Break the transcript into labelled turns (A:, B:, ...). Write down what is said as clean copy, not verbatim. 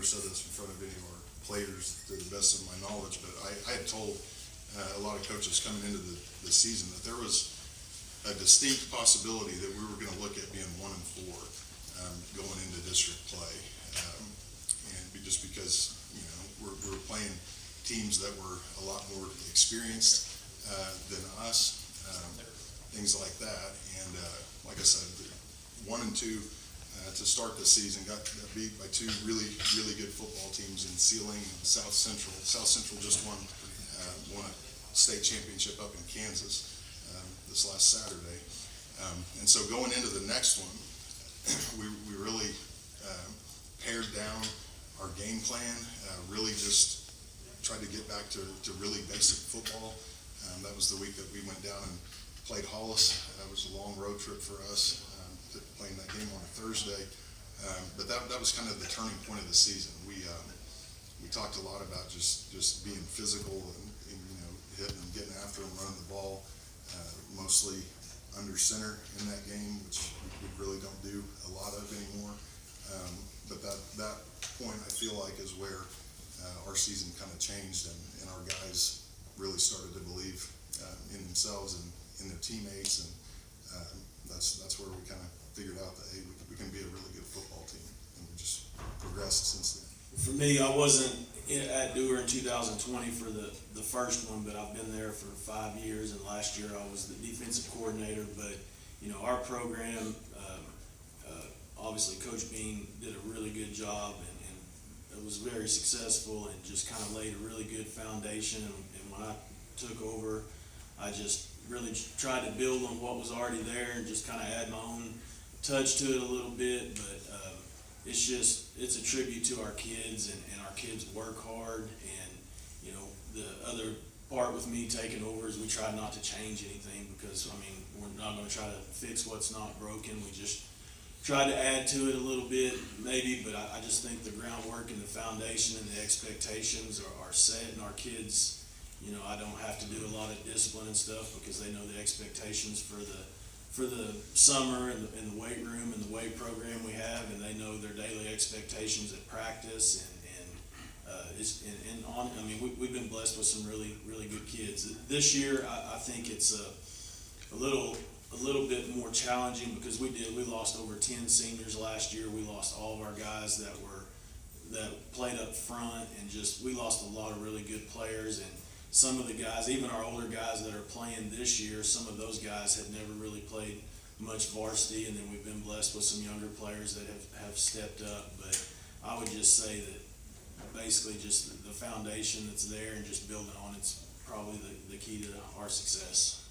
A: said this in front of any of our players to the best of my knowledge, but I had told a lot of coaches coming into the season that there was a distinct possibility that we were going to look at being 1-4 going into district play, and just because we're playing teams that were a lot more experienced than us, things like that, and like I said, 1-2 to start the season, got beat by two really good football teams in Sealing and South Central. South Central just won a state championship up in Kansas this last Saturday, and so going into the next one, we really pared down our game plan, really just tried to get back to really basic football. That was the week that we went down and played Hollis. That was a long road trip for us, playing that game on a Thursday. But that was kind of the turning point of the season. We talked a lot about just being physical and hitting and getting after them, running the ball, mostly under center in that game, which we really don't do a lot of anymore. But that point, I feel like, is where our season kind of changed, and our guys really started to believe in themselves and in their teammates, and that's where we kind of figured out that, hey, we can be a really good football team, and we just progressed since then.
B: For me, I wasn't at Dewar in 2020 for the first one, but I've been there for 5 years, and last year I was the defensive coordinator. But our program, obviously Coach Bean did a really good job, and it was very successful, and just kind of laid a really good foundation. And when I took over, I just really tried to build on what was already there and just kind of add my own touch to it a little bit. But it's a tribute to our kids, and our kids work hard. And the other part with me taking over is we try not to change anything, because we're not going to try to fix what's not broken. We just try to add to it a little bit, maybe, but I just think the groundwork and the foundation and the expectations are set, and our kids, I don't have to do a lot of discipline and stuff, because they know the expectations for the summer and the weight room and the weight program we have, and they know their daily expectations at practice, we've been blessed with some really good kids. This year, I think it's a little bit more challenging, because we lost over 10 seniors last year. We lost all of our guys that played up front, and we lost a lot of really good players. And some of the guys, even our older guys that are playing this year, some of those guys have never really played much varsity, and then we've been blessed with some younger players that have stepped up. But I would just say that basically just the foundation that's there and just building on it's probably the key to our success.